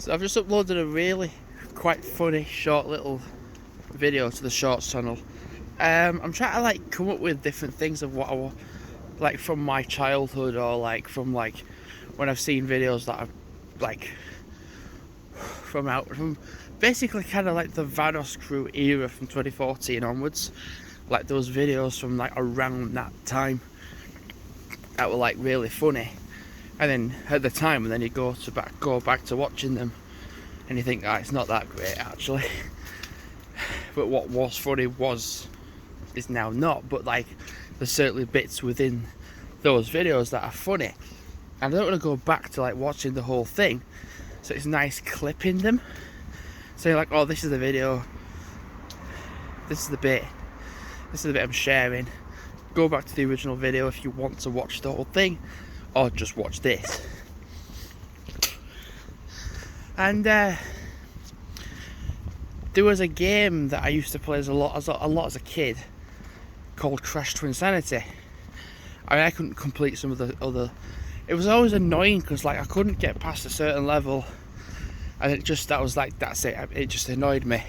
So I've just uploaded a really quite funny short little video to the Shorts channel. I'm trying to like come up with different things of what I like from my childhood, or like from like when I've seen videos that I've like from basically kind of like the Vanos Crew era from 2014 onwards. Like those videos from like around that time that were like really funny, and then at the time, and then you go back to watching them, and you think, oh, it's not that great actually. But what was funny is now not. But like, there's certainly bits within those videos that are funny, and I don't want to go back to like watching the whole thing. So it's nice clipping them. So you're like, oh, this is the video. This is the bit I'm sharing. Go back to the original video if you want to watch the whole thing, or just watch this. And there was a game that I used to play a lot as a kid called Crash Twinsanity. I mean, I couldn't complete some of the other. It was always annoying because like I couldn't get past a certain level, and that's it. It just annoyed me,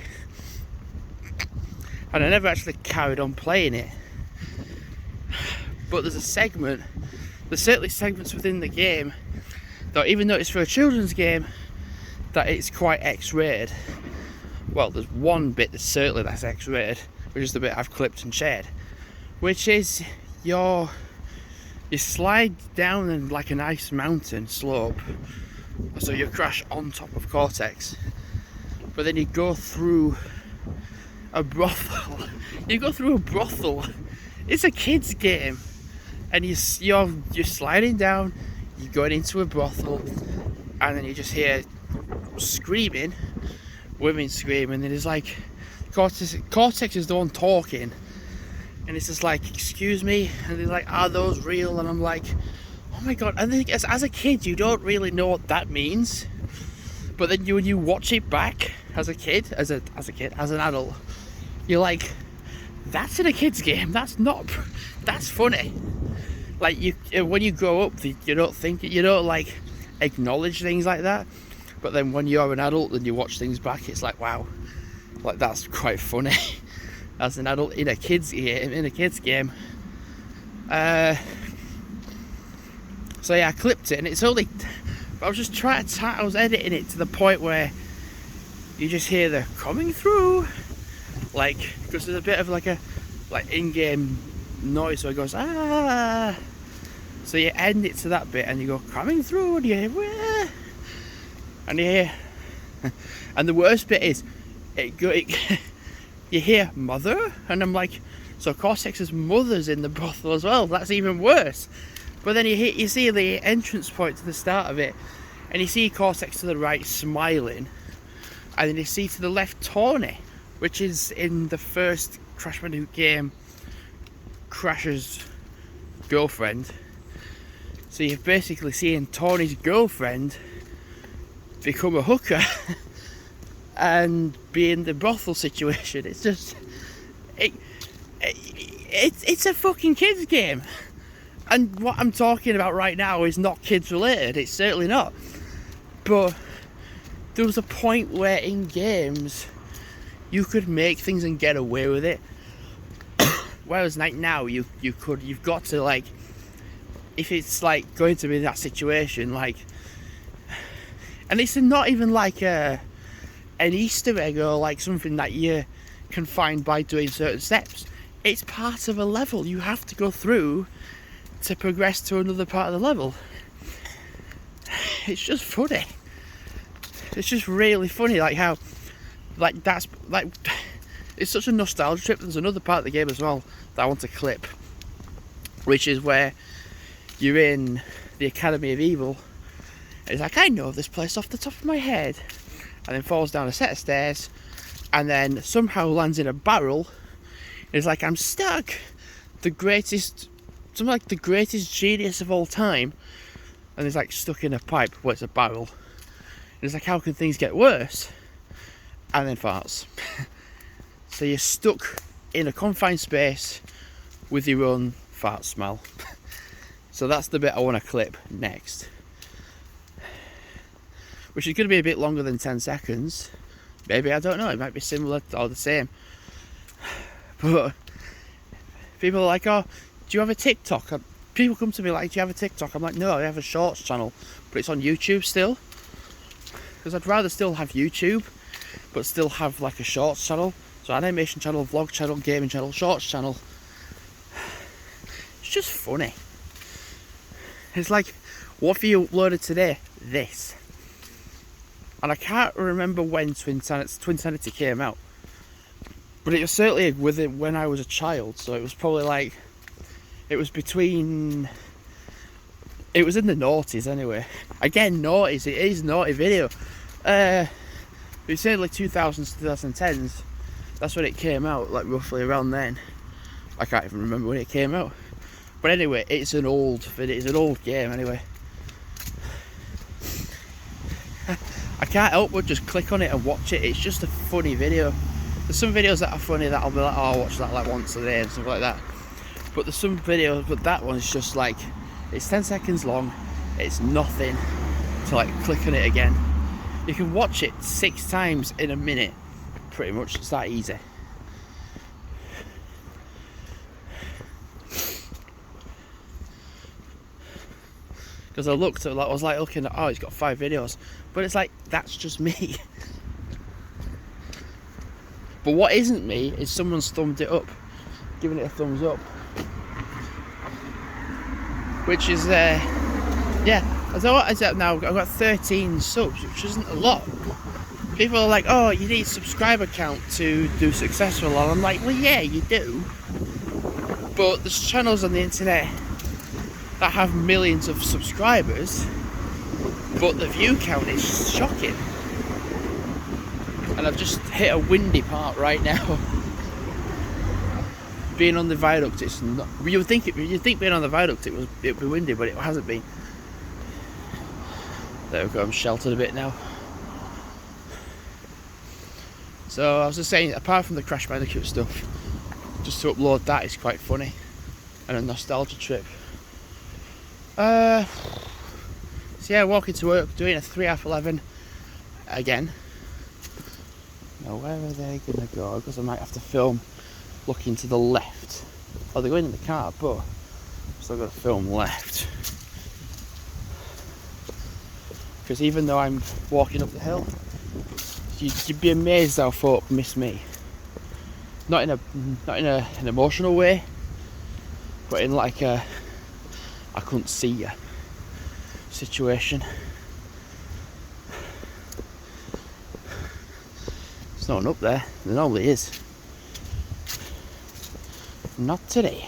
and I never actually carried on playing it. But there's certainly segments within the game that, even though it's for a children's game, that it's quite X-rated. Well, there's one bit that's X-rated, which is the bit I've clipped and shared, which is you slide down in like a nice mountain slope, so you crash on top of Cortex, but then you go through a brothel. It's a kid's game, and you're sliding down, you're going into a brothel, and then you just hear screaming, women screaming, and it's like Cortex is the one talking, and it's just like, excuse me, and they're like, are those real? And I'm like, oh my god. And then as a kid you don't really know what that means, but then when you watch it back as an adult, you're like, that's in a kid's game, that's funny. Like, when you grow up, you don't like acknowledge things like that, but then when you're an adult and you watch things back, it's like, wow, like that's quite funny. As an adult in a kid's game. So yeah, I clipped it, and it's only, I was just I was editing it to the point where you just hear the coming through, like, because there's a bit of like in-game noise, so it goes ah. So you end it to that bit, and you go coming through, and you hear wah, and you hear, and the worst bit is you hear mother, and I'm like, so Cortex's mother's in the brothel as well. That's even worse. But then you see the entrance point to the start of it, and you see Cortex to the right smiling, and then you see to the left Tawny, which is in the first Crash Bandicoot game, Crash's girlfriend. So you're basically seeing Tawny's girlfriend become a hooker and be in the brothel situation. It's just it's a fucking kids game, and what I'm talking about right now is not kids related. It's certainly not. But there was a point where in games you could make things and get away with it, whereas like now you've got to, like, if it's like going to be that situation, like, and it's not even like an Easter egg or like something that you can find by doing certain steps. It's part of a level you have to go through to progress to another part of the level. It's just funny. It's just really funny, like how, like, that's like, it's such a nostalgia trip. There's another part of the game as well that I want to clip, which is where you're in the Academy of Evil, and it's like, I know this place off the top of my head, and then falls down a set of stairs, and then somehow lands in a barrel. It's like, I'm stuck. Something like the greatest genius of all time, and it's like stuck in a pipe where it's a barrel. And it's like, how can things get worse? And then farts. So you're stuck in a confined space with your own fart smell. So that's the bit I want to clip next. which is going to be a bit longer than 10 seconds. Maybe, I don't know, it might be similar or the same. But people are like, oh, do you have a TikTok? People come to me like, do you have a TikTok? I'm like, no, I have a shorts channel, but it's on YouTube still. Because I'd rather still have YouTube, but still have like a shorts channel. So animation channel, vlog channel, gaming channel, shorts channel. It's just funny. It's like, what have you uploaded today? This. And I can't remember when Twinsanity came out. But it was certainly with it when I was a child, so it was probably like, it was between, it was in the noughties anyway. Again, noughties, it is naughty video. It's certainly 2000s, 2010s. That's when it came out, like roughly around then. I can't even remember when it came out. But anyway, it's an old video, it's an old game anyway. I can't help but just click on it and watch it. It's just a funny video. There's some videos that are funny that I'll be like, oh, I'll watch that like once a day and stuff like that. But there's some videos, but that one's just like, it's 10 seconds long, it's nothing to like click on it again. You can watch it 6 times in a minute, pretty much, it's that easy. Because I looked at, like, I was like looking at, oh, he's got 5 videos, but it's like, that's just me. But what isn't me is someone's thumbed it up, giving it a thumbs up. Which is, yeah, I thought, what is that now? I've got 13 subs, which isn't a lot. People are like, oh, you need a subscriber count to do successful. And I'm like, well, yeah, you do. But there's channels on the internet that have millions of subscribers, but the view count is shocking. And I've just hit a windy part right now. Being on the viaduct, it's not. You'd think being on the viaduct it'd be windy, but it hasn't been. There we go. I'm sheltered a bit now. So I was just saying, apart from the Crash Bandicoot stuff, just to upload that is quite funny and a nostalgia trip. So yeah, walking to work, doing a 3:30 again. Now where are they gonna go? Because I might have to film looking to the left. Oh, they're going in the car, but I'm still got to film left. Because even though I'm walking up the hill, you'd be amazed how folk miss me. Not in an emotional way, but in like a I couldn't see you situation. There's no one up there. There normally is. Not today.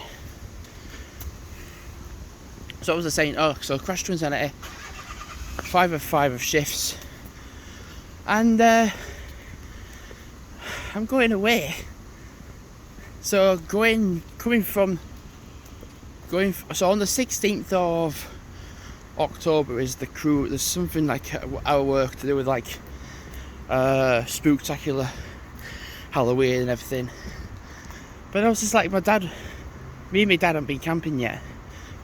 So I was saying, oh, so Crash Twinsanity, 5 of 5 of shifts, and I'm going away. So so on the 16th of October is the crew. There's something like our work to do with like spooktacular Halloween and everything. But I was just like, me and my dad haven't been camping yet.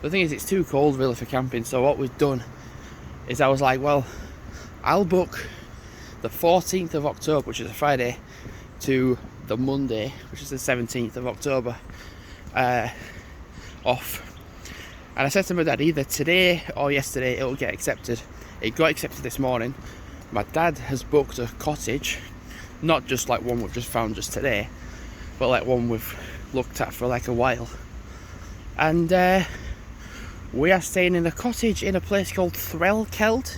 The thing is, it's too cold really for camping. So what we've done is I was like, well, I'll book the 14th of October, which is a Friday, to the Monday, which is the 17th of October, off. And I said to my dad, either today or yesterday it'll get accepted. It got accepted this morning. My dad has booked a cottage, not just like one we've just found just today, but like one we've looked at for like a while. And we are staying in a cottage in a place called Threlkeld,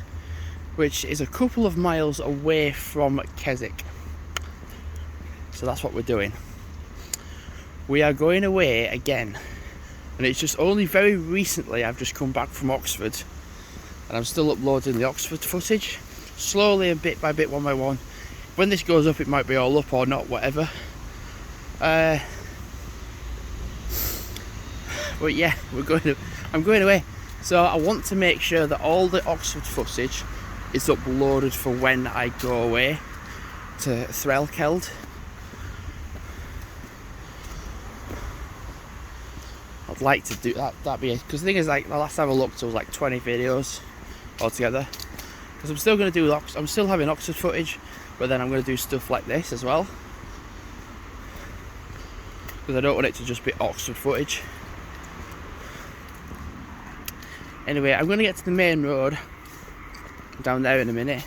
which is a couple of miles away from Keswick. So that's what we're doing. We are going away again. And it's just only very recently I've just come back from Oxford. And I'm still uploading the Oxford footage. Slowly and bit by bit, one by one. When this goes up, it might be all up or not, whatever. But yeah, I'm going away. So I want to make sure that all the Oxford footage is uploaded for when I go away to Threlkeld. I'd like to do that. That'd be, because the thing is, like, the last time I looked, it was like 20 videos altogether. because I'm still going to do I'm still having Oxford footage, but then I'm going to do stuff like this as well, because I don't want it to just be Oxford footage. Anyway, I'm going to get to the main road down there in a minute.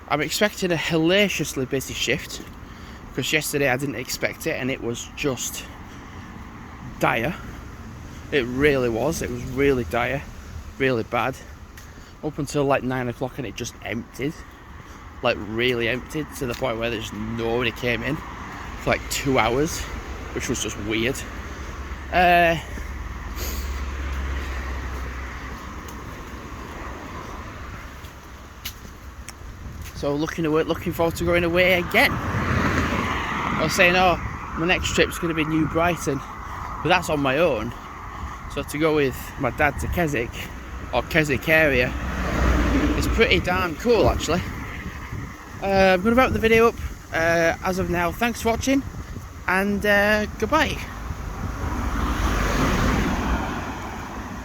I'm expecting a hilariously busy shift, because yesterday I didn't expect it and it was just dire. It really was. It was really dire, really bad, up until like 9 o'clock, and it just emptied, like really emptied, to the point where there's nobody came in for like 2 hours, which was just weird. So looking forward to going away again. I was saying, oh, my next trip's going to be New Brighton, but that's on my own. So to go with my dad to Keswick, or Keswick area, is pretty darn cool actually. I'm going to wrap the video up as of now. Thanks for watching, and goodbye.